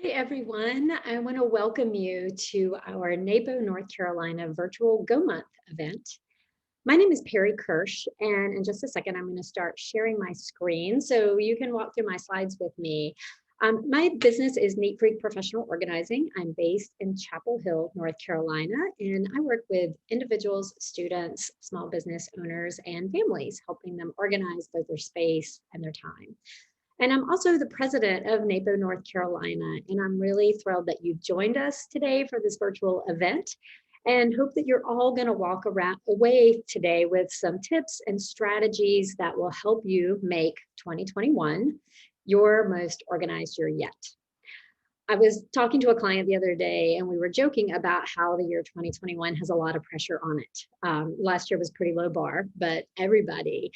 Hi, everyone. I want to welcome you to our NAPO North Carolina virtual Go Month event. My name is Perri Kersh, and in just a second, I'm going to start sharing my screen so you can walk through my slides with me. My business is Neat Freak Professional Organizing. I'm based in Chapel Hill, North Carolina, and I work with individuals, students, small business owners, and families, helping them organize both their space and their time. And I'm also the president of NAPO North Carolina, and I'm really thrilled that you've joined us today for this virtual event and hope that you're all going to walk away today with some tips and strategies that will help you make 2021 your most organized year yet. I was talking to a client the other day and we were joking about how the year 2021 has a lot of pressure on it. Last year was pretty low bar, but everybody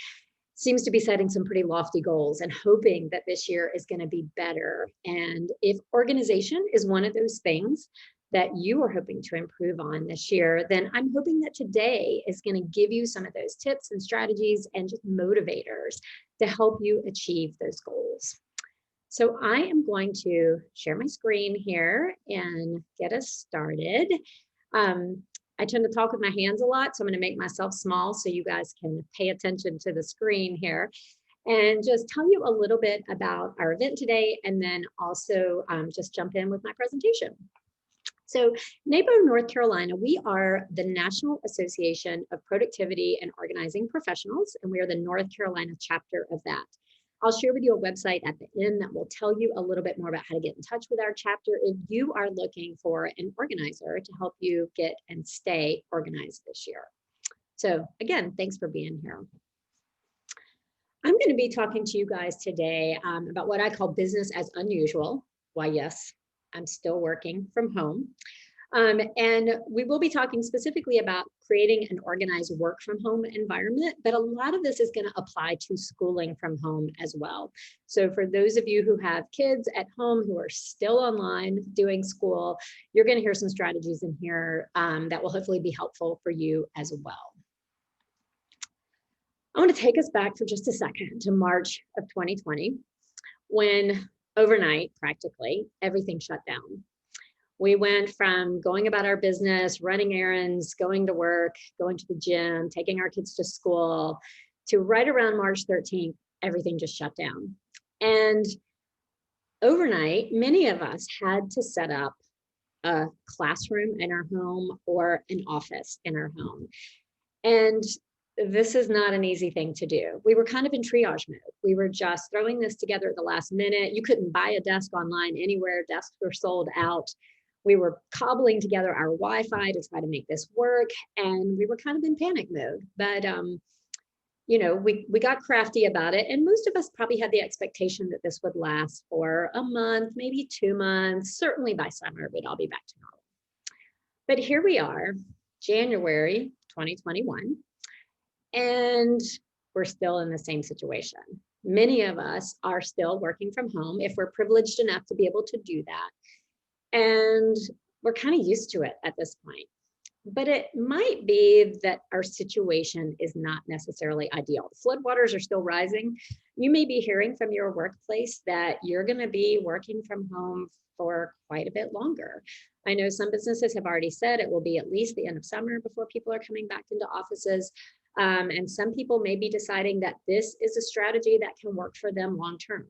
seems to be setting some pretty lofty goals and hoping that this year is going to be better. And if organization is one of those things that you are hoping to improve on this year, then I'm hoping that today is going to give you some of those tips and strategies and just motivators to help you achieve those goals. So I am going to share my screen here and get us started. I tend to talk with my hands a lot, so I'm going to make myself small so you guys can pay attention to the screen here and just tell you a little bit about our event today and then also just jump in with my presentation. So NAPO North Carolina, we are the National Association of Productivity and Organizing Professionals, and we are the North Carolina chapter of that. I'll share with you a website at the end that will tell you a little bit more about how to get in touch with our chapter if you are looking for an organizer to help you get and stay organized this year. So again, thanks for being here. I'm going to be talking to you guys today about what I call business as unusual. Why, yes, I'm still working from home. And we will be talking specifically about creating an organized work from home environment, but a lot of this is going to apply to schooling from home as well. So for those of you who have kids at home who are still online doing school, you're going to hear some strategies in here that will hopefully be helpful for you as well. I want to take us back for just a second to March of 2020, when overnight, practically, everything shut down. We went from going about our business, running errands, going to work, going to the gym, taking our kids to school, to right around March 13th, everything just shut down. And overnight, many of us had to set up a classroom in our home or an office in our home. And this is not an easy thing to do. We were kind of in triage mode. We were just throwing this together at the last minute. You couldn't buy a desk online anywhere. Desks were sold out. We were cobbling together our Wi-Fi to try to make this work, and we were kind of in panic mode. But you know, we got crafty about it, and most of us probably had the expectation that this would last for a month, maybe 2 months. Certainly by summer, we'd all be back to normal. But here we are, January 2021, and we're still in the same situation. Many of us are still working from home if we're privileged enough to be able to do that. And we're kind of used to it at this point. But it might be that our situation is not necessarily ideal. Floodwaters are still rising. You may be hearing from your workplace that you're going to be working from home for quite a bit longer. I know some businesses have already said it will be at least the end of summer before people are coming back into offices. And some people may be deciding that this is a strategy that can work for them long term.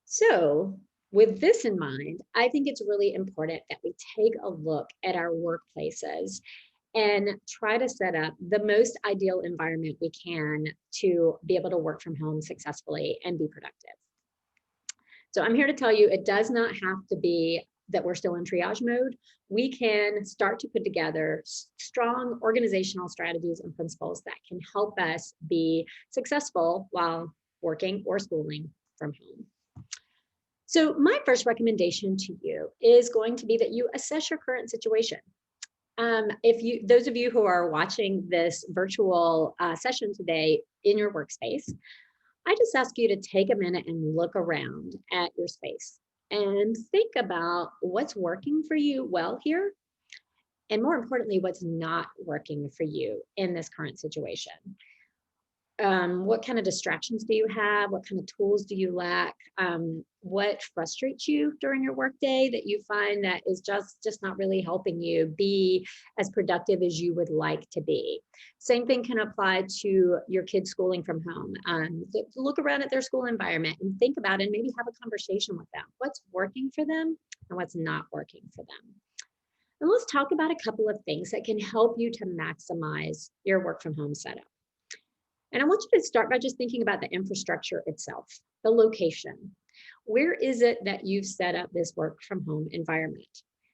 So with this in mind, I think it's really important that we take a look at our workplaces and try to set up the most ideal environment we can to be able to work from home successfully and be productive. So I'm here to tell you, it does not have to be that we're still in triage mode. We can start to put together strong organizational strategies and principles that can help us be successful while working or schooling from home. So my first recommendation to you is going to be that you assess your current situation. Those of you who are watching this virtual session today in your workspace, I just ask you to take a minute and look around at your space and think about what's working for you well here, and more importantly, what's not working for you in this current situation. What kind of distractions do you have? What kind of tools do you lack? What frustrates you during your workday that you find that is just not really helping you be as productive as you would like to be? Same thing can apply to your kids schooling from home. Look around at their school environment and think about it and maybe have a conversation with them. What's working for them and what's not working for them? And let's talk about a couple of things that can help you to maximize your work from home setup. And I want you to start by just thinking about the infrastructure itself, the location. Where is it that you've set up this work from home environment?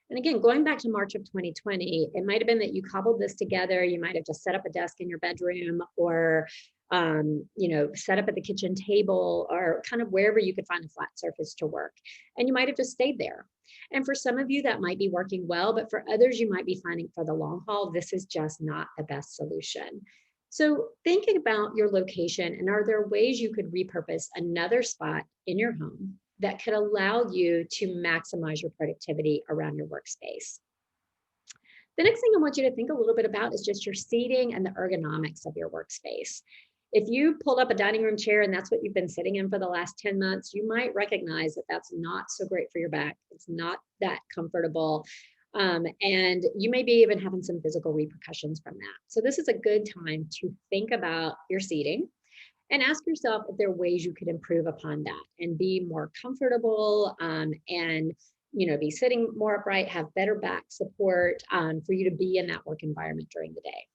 And again, going back to March of 2020, it might have been that you cobbled this together. You might have just set up a desk in your bedroom or set up at the kitchen table or kind of wherever you could find a flat surface to work. And you might have just stayed there. And for some of you, that might be working well, but for others, you might be finding for the long haul, this is just not the best solution. So thinking about your location, and are there ways you could repurpose another spot in your home that could allow you to maximize your productivity around your workspace? The next thing I want you to think a little bit about is just your seating and the ergonomics of your workspace. If you pulled up a dining room chair and that's what you've been sitting in for the last 10 months, you might recognize that that's not so great for your back. It's not that comfortable. And you may be even having some physical repercussions from that. So this is a good time to think about your seating and ask yourself if there are ways you could improve upon that and be more comfortable and be sitting more upright, have better back support for you to be in that work environment during the day.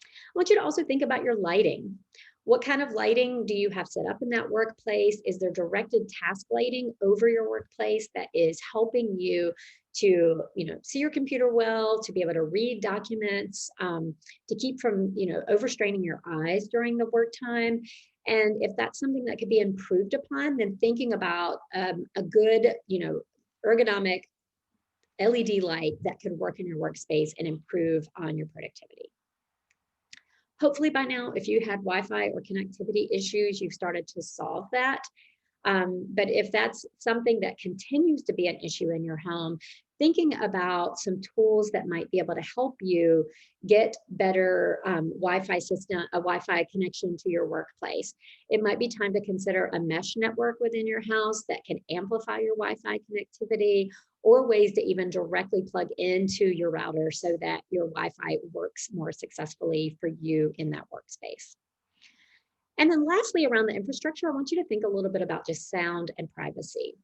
I want you to also think about your lighting. What kind of lighting do you have set up in that workplace? Is there directed task lighting over your workplace that is helping you to see your computer well, to be able to read documents, to keep from overstraining your eyes during the work time? And if that's something that could be improved upon, then thinking about a good ergonomic LED light that could work in your workspace and improve on your productivity. Hopefully by now, if you had Wi-Fi or connectivity issues, you've started to solve that. But if that's something that continues to be an issue in your home, thinking about some tools that might be able to help you get better Wi-Fi system, a Wi-Fi connection to your workplace. It might be time to consider a mesh network within your house that can amplify your Wi-Fi connectivity, or ways to even directly plug into your router so that your Wi-Fi works more successfully for you in that workspace. And then lastly, around the infrastructure, I want you to think a little bit about just sound and privacy.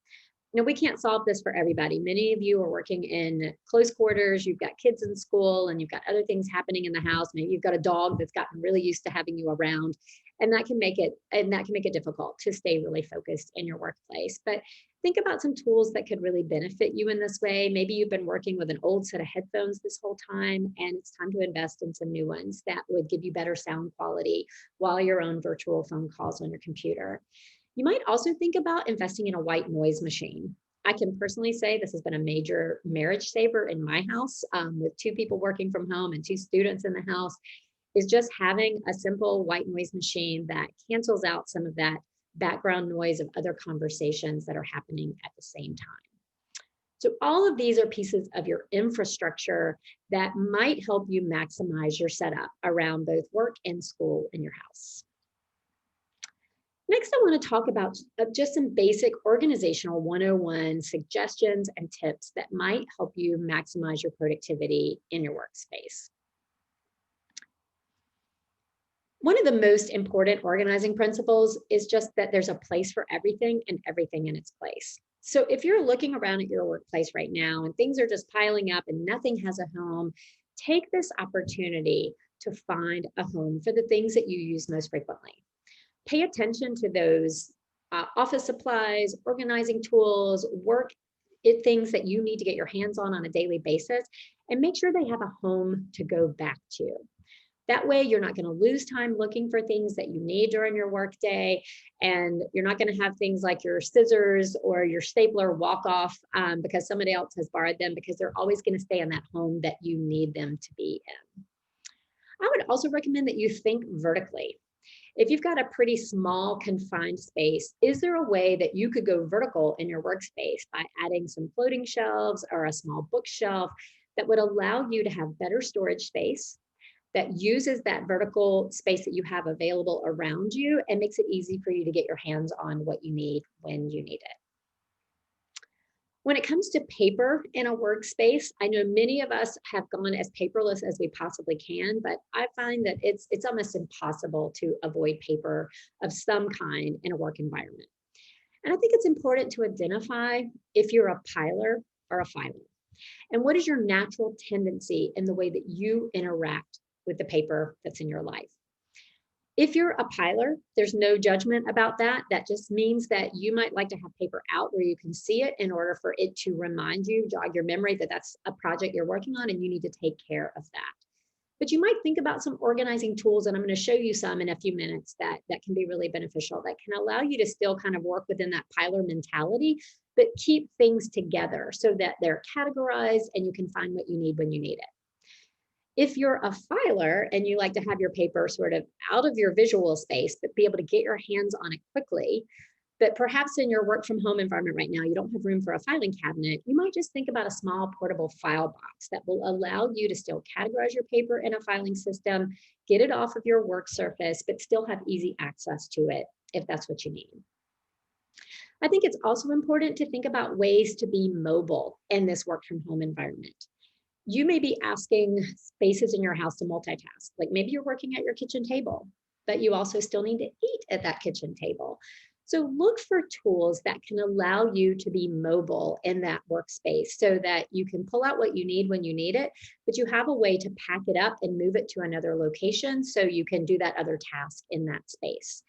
We can't solve this for everybody. Many of you are working in close quarters, you've got kids in school, and you've got other things happening in the house. Maybe you've got a dog that's gotten really used to having you around, and that can make it difficult to stay really focused in your workplace. But think about some tools that could really benefit you in this way. Maybe you've been working with an old set of headphones this whole time, and it's time to invest in some new ones that would give you better sound quality while you're on virtual phone calls on your computer. You might also think about investing in a white noise machine. I can personally say this has been a major marriage saver in my house with 2 people working from home and 2 students in the house, is just having a simple white noise machine that cancels out some of that background noise of other conversations that are happening at the same time. So all of these are pieces of your infrastructure that might help you maximize your setup around both work and school in your house. Next, I want to talk about just some basic organizational 101 suggestions and tips that might help you maximize your productivity in your workspace. One of the most important organizing principles is just that there's a place for everything and everything in its place. So if you're looking around at your workplace right now and things are just piling up and nothing has a home, take this opportunity to find a home for the things that you use most frequently. Pay attention to those office supplies, organizing tools, things that you need to get your hands on a daily basis, and make sure they have a home to go back to. That way, you're not going to lose time looking for things that you need during your workday, and you're not going to have things like your scissors or your stapler walk off because somebody else has borrowed them, because they're always going to stay in that home that you need them to be in. I would also recommend that you think vertically. If you've got a pretty small confined space, is there a way that you could go vertical in your workspace by adding some floating shelves or a small bookshelf that would allow you to have better storage space, that uses that vertical space that you have available around you and makes it easy for you to get your hands on what you need when you need it. When it comes to paper in a workspace, I know many of us have gone as paperless as we possibly can, but I find that it's almost impossible to avoid paper of some kind in a work environment. And I think it's important to identify if you're a piler or a filer. And what is your natural tendency in the way that you interact with the paper that's in your life? If you're a piler, there's no judgment about that. That just means that you might like to have paper out where you can see it in order for it to remind you, jog your memory that that's a project you're working on and you need to take care of that. But you might think about some organizing tools, and I'm going to show you some in a few minutes that can be really beneficial, that can allow you to still kind of work within that piler mentality, but keep things together so that they're categorized and you can find what you need when you need it. If you're a filer and you like to have your paper sort of out of your visual space, but be able to get your hands on it quickly, but perhaps in your work from home environment right now, you don't have room for a filing cabinet, you might just think about a small portable file box that will allow you to still categorize your paper in a filing system, get it off of your work surface, but still have easy access to it if that's what you need. I think it's also important to think about ways to be mobile in this work from home environment. You may be asking spaces in your house to multitask. Like maybe you're working at your kitchen table, but you also still need to eat at that kitchen table. So look for tools that can allow you to be mobile in that workspace so that you can pull out what you need when you need it, but you have a way to pack it up and move it to another location so you can do that other task in that space.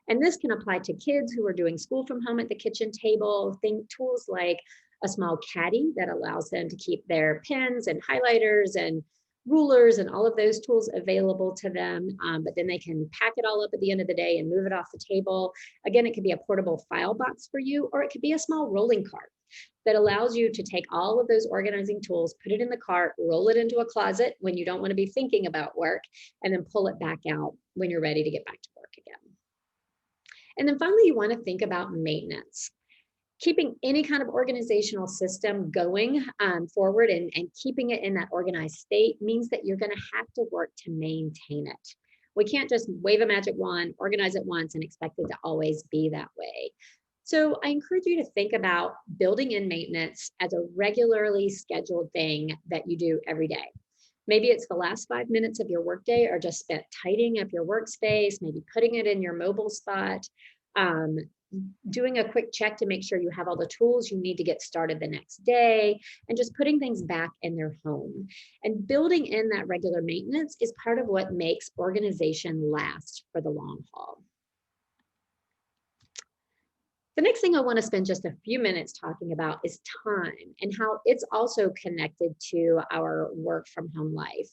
And this can apply to kids who are doing school from home at the kitchen table. Think tools like a small caddy that allows them to keep their pens and highlighters and rulers and all of those tools available to them, but then they can pack it all up at the end of the day and move it off the table. Again, it could be a portable file box for you, or it could be a small rolling cart that allows you to take all of those organizing tools, put it in the cart, roll it into a closet when you don't want to be thinking about work, and then pull it back out when you're ready to get back to work again. And then finally, you want to think about maintenance. Keeping any kind of organizational system going forward and keeping it in that organized state means that you're going to have to work to maintain it. We can't just wave a magic wand, organize it once, and expect it to always be that way. So I encourage you to think about building in maintenance as a regularly scheduled thing that you do every day. Maybe it's the last 5 minutes of your workday are just spent tidying up your workspace, maybe putting it in your mobile spot, doing a quick check to make sure you have all the tools you need to get started the next day, and just putting things back in their home. And building in that regular maintenance is part of what makes organization last for the long haul. The next thing I want to spend just a few minutes talking about is time and how it's also connected to our work from home life.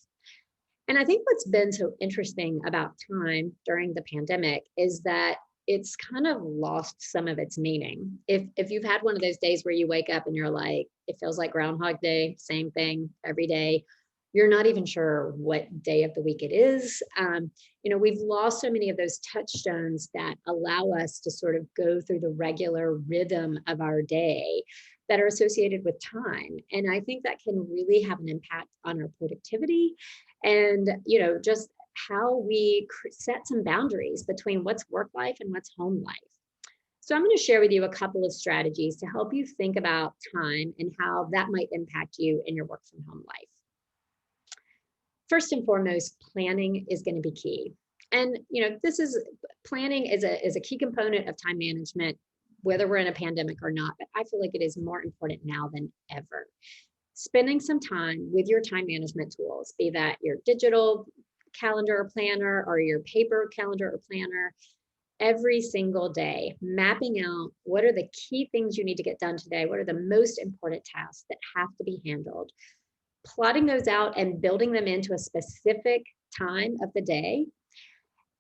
And I think what's been so interesting about time during the pandemic is that it's kind of lost some of its meaning. If you've had one of those days where you wake up and you're like, it feels like Groundhog Day, same thing every day, you're not even sure what day of the week it is. We've lost so many of those touchstones that allow us to sort of go through the regular rhythm of our day that are associated with time. And I think that can really have an impact on our productivity and, just how we set some boundaries between what's work life and what's home life. So I'm going to share with you a couple of strategies to help you think about time and how that might impact you in your work from home life. First and foremost, planning is going to be key. And, planning is a key component of time management, whether we're in a pandemic or not, but I feel like it is more important now than ever. Spending some time with your time management tools, be that your digital calendar or planner or your paper calendar or planner, every single day, mapping out what are the key things you need to get done today, what are the most important tasks that have to be handled, plotting those out and building them into a specific time of the day,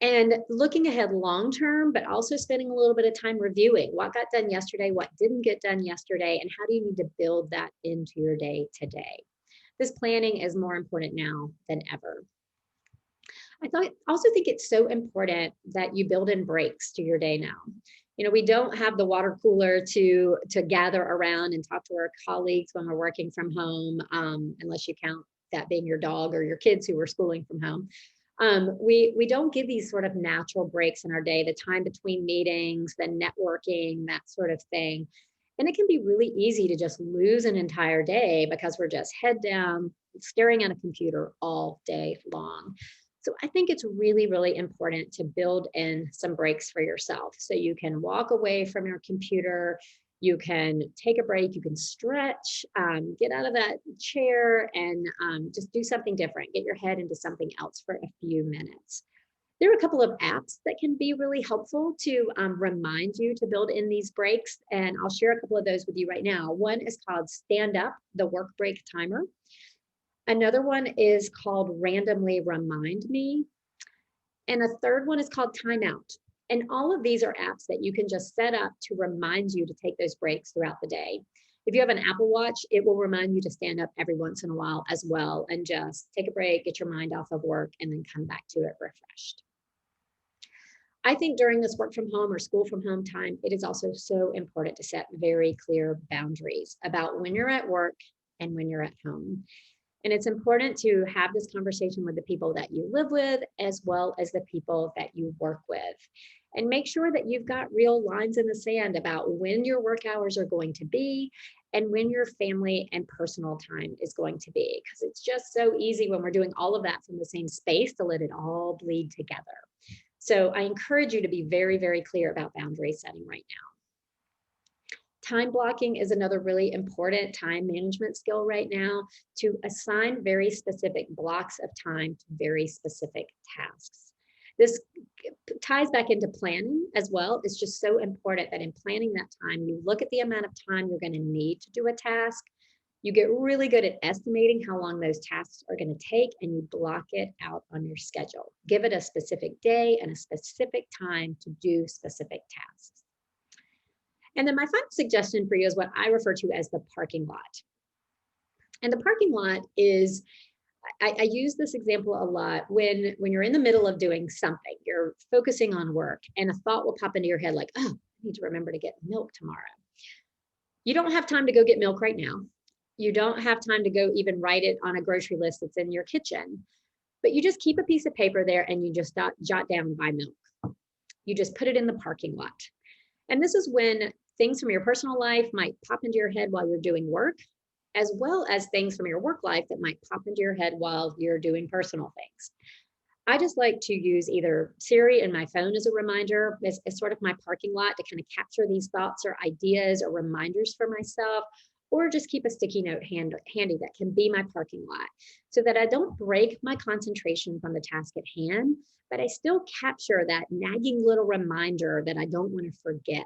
and looking ahead long term, but also spending a little bit of time reviewing what got done yesterday, what didn't get done yesterday, and how do you need to build that into your day today. This planning is more important now than ever. I also think it's so important that you build in breaks to your day now. We don't have the water cooler to gather around and talk to our colleagues when we're working from home, unless you count that being your dog or your kids who are schooling from home. We don't give these sort of natural breaks in our day, the time between meetings, the networking, that sort of thing. And it can be really easy to just lose an entire day because we're just head down, staring at a computer all day long. So I think it's really, really important to build in some breaks for yourself. So you can walk away from your computer, you can take a break, you can stretch, get out of that chair and just do something different, get your head into something else for a few minutes. There are a couple of apps that can be really helpful to remind you to build in these breaks. And I'll share a couple of those with you right now. One is called Stand Up, the work break timer. Another one is called Randomly Remind Me. And a third one is called Timeout. And all of these are apps that you can just set up to remind you to take those breaks throughout the day. If you have an Apple Watch, it will remind you to stand up every once in a while as well and just take a break, get your mind off of work, and then come back to it refreshed. I think during this work from home or school from home time, it is also so important to set very clear boundaries about when you're at work and when you're at home. And it's important to have this conversation with the people that you live with, as well as the people that you work with. And make sure that you've got real lines in the sand about when your work hours are going to be and when your family and personal time is going to be. Because it's just so easy when we're doing all of that from the same space to let it all bleed together. So I encourage you to be very, very clear about boundary setting right now. Time blocking is another really important time management skill right now, to assign very specific blocks of time to very specific tasks. This ties back into planning as well. It's just so important that in planning that time, you look at the amount of time you're going to need to do a task. You get really good at estimating how long those tasks are going to take, and you block it out on your schedule. Give it a specific day and a specific time to do specific tasks. And then my final suggestion for you is what I refer to as the parking lot. And the parking lot is, I use this example a lot when you're in the middle of doing something, you're focusing on work, and a thought will pop into your head like, oh, I need to remember to get milk tomorrow. You don't have time to go get milk right now. You don't have time to go even write it on a grocery list that's in your kitchen, but you just keep a piece of paper there and you just jot down buy milk. You just put it in the parking lot. And this is when things from your personal life might pop into your head while you're doing work, as well as things from your work life that might pop into your head while you're doing personal things. I just like to use either Siri and my phone as a reminder, as sort of my parking lot to kind of capture these thoughts or ideas or reminders for myself, or just keep a sticky note handy that can be my parking lot, so that I don't break my concentration from the task at hand, but I still capture that nagging little reminder that I don't want to forget.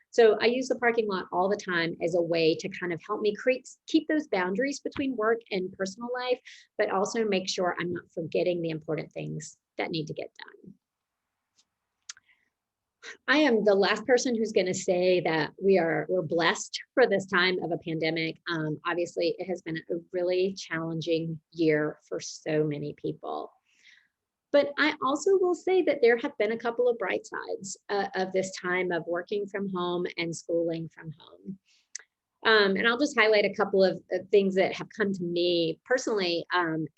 So I use the parking lot all the time as a way to kind of help me keep those boundaries between work and personal life, but also make sure I'm not forgetting the important things that need to get done. I am the last person who's going to say that we're blessed for this time of a pandemic. Obviously, it has been a really challenging year for so many people. But I also will say that there have been a couple of bright sides of this time of working from home and schooling from home. And I'll just highlight a couple of things that have come to me personally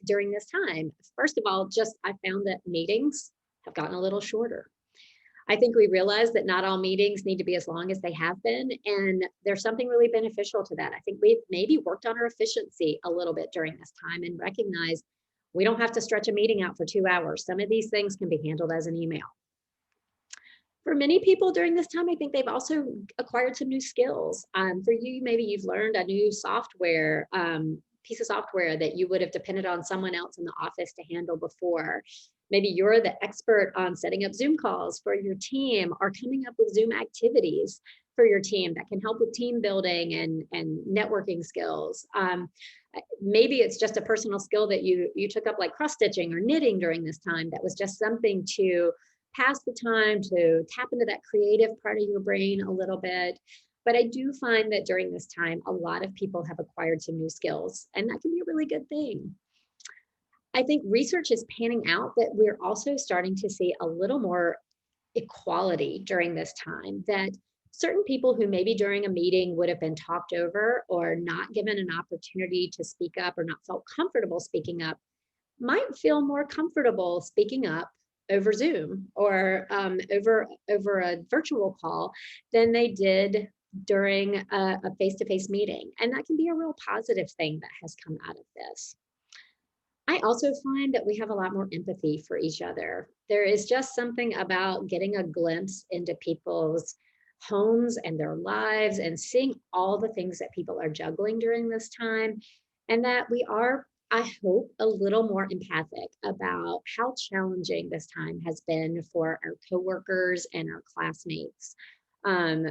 during this time. First of all, I found that meetings have gotten a little shorter. I think we realize that not all meetings need to be as long as they have been, and there's something really beneficial to that. I think we've maybe worked on our efficiency a little bit during this time and recognized we don't have to stretch a meeting out for 2 hours. Some of these things can be handled as an email. For many people during this time, I think they've also acquired some new skills. For you, maybe you've learned a new software, piece of software that you would have depended on someone else in the office to handle before. Maybe you're the expert on setting up Zoom calls for your team, or coming up with Zoom activities for your team that can help with team building and networking skills. Maybe it's just a personal skill that you took up, like cross stitching or knitting during this time. That was just something to pass the time, to tap into that creative part of your brain a little bit. But I do find that during this time, a lot of people have acquired some new skills, and that can be a really good thing. I think research is panning out that we're also starting to see a little more equality during this time, that certain people who maybe during a meeting would have been talked over or not given an opportunity to speak up or not felt comfortable speaking up might feel more comfortable speaking up over Zoom or over a virtual call than they did during a face-to-face meeting. And that can be a real positive thing that has come out of this. I also find that we have a lot more empathy for each other. There is just something about getting a glimpse into people's homes and their lives and seeing all the things that people are juggling during this time, and that we are, I hope, a little more empathic about how challenging this time has been for our coworkers and our classmates. Um,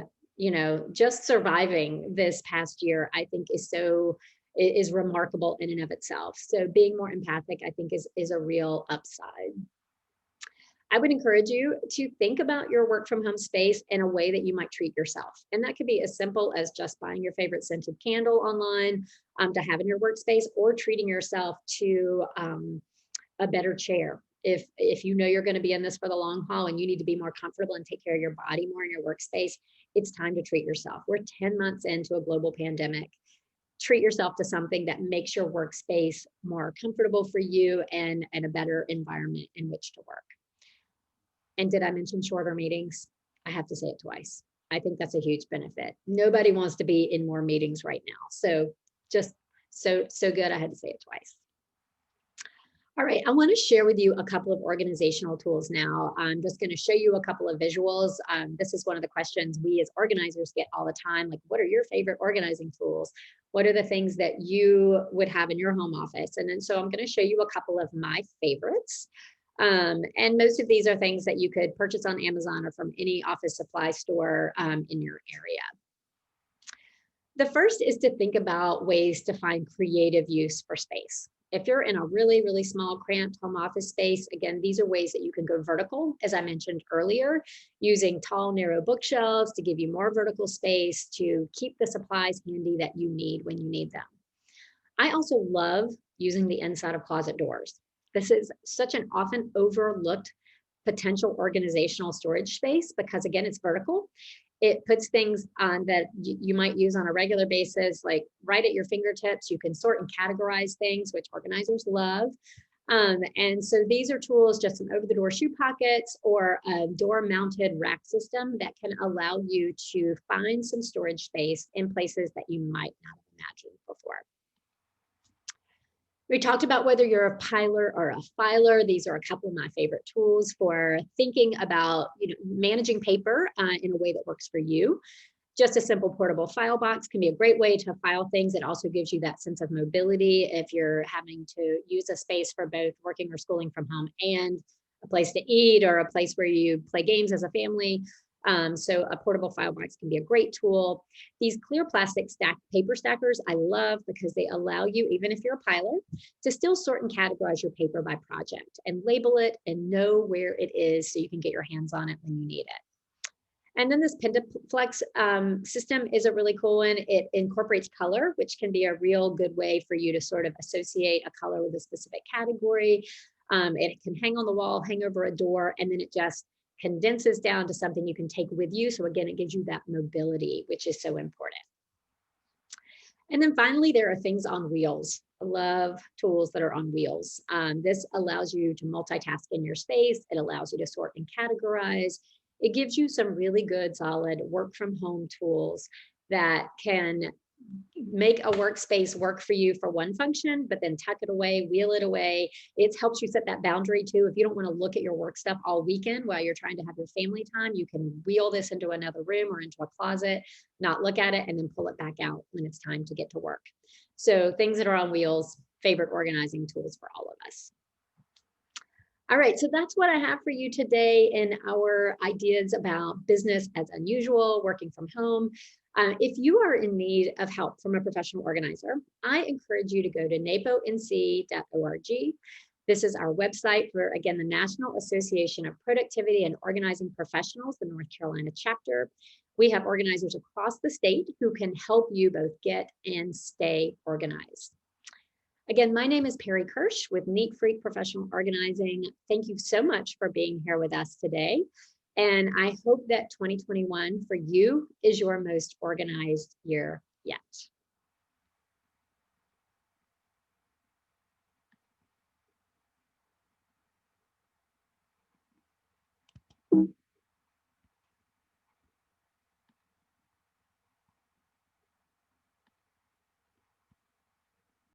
just surviving this past year, I think is remarkable in and of itself. So being more empathic, I think, is a real upside. I would encourage you to think about your work from home space in a way that you might treat yourself. And that could be as simple as just buying your favorite scented candle online to have in your workspace, or treating yourself to a better chair. If you know you're going to be in this for the long haul and you need to be more comfortable and take care of your body more in your workspace, it's time to treat yourself. We're 10 months into a global pandemic. Treat yourself to something that makes your workspace more comfortable for you and a better environment in which to work. And did I mention shorter meetings? I have to say it twice. I think that's a huge benefit. Nobody wants to be in more meetings right now. So just so good, I had to say it twice. All right, I want to share with you a couple of organizational tools now. I'm just going to show you a couple of visuals. This is one of the questions we as organizers get all the time, like, what are your favorite organizing tools? What are the things that you would have in your home office? And then so I'm going to show you a couple of my favorites. And most of these are things that you could purchase on Amazon or from any office supply store in your area. The first is to think about ways to find creative use for space. If you're in a really, really small, cramped home office space, again, these are ways that you can go vertical, as I mentioned earlier, using tall, narrow bookshelves to give you more vertical space to keep the supplies handy that you need when you need them. I also love using the inside of closet doors. This is such an often overlooked potential organizational storage space because, again, it's vertical. It puts things on that you might use on a regular basis, like right at your fingertips. You can sort and categorize things, which organizers love. And so these are tools, just some over-the-door shoe pockets or a door-mounted rack system that can allow you to find some storage space in places that you might not have imagined before. We talked about whether you're a piler or a filer. These are a couple of my favorite tools for thinking about managing paper in a way that works for you. Just a simple portable file box can be a great way to file things. It also gives you that sense of mobility if you're having to use a space for both working or schooling from home and a place to eat or a place where you play games as a family. So a portable file box can be a great tool. These clear plastic paper stackers I love because they allow you, even if you're a piler, to still sort and categorize your paper by project and label it and know where it is so you can get your hands on it when you need it. And then this Pendaflex system is a really cool one. It incorporates color, which can be a real good way for you to sort of associate a color with a specific category. And it can hang on the wall, hang over a door, and then it just condenses down to something you can take with you. So again, it gives you that mobility, which is so important. And then finally, there are things on wheels. I love tools that are on wheels. This allows you to multitask in your space. It allows you to sort and categorize. It gives you some really good, solid work from home tools that can make a workspace work for you for one function, but then tuck it away, wheel it away. It helps you set that boundary too. If you don't want to look at your work stuff all weekend while you're trying to have your family time, you can wheel this into another room or into a closet, not look at it, and then pull it back out when it's time to get to work. So things that are on wheels, favorite organizing tools for all of us. All right, so that's what I have for you today in our ideas about business as unusual, working from home. If you are in need of help from a professional organizer, I encourage you to go to naponc.org. This is our website for, again, the National Association of Productivity and Organizing Professionals, the North Carolina chapter. We have organizers across the state who can help you both get and stay organized. Again, my name is Perri Kersh with Neat Freak Professional Organizing. Thank you so much for being here with us today. And I hope that 2021 for you is your most organized year yet.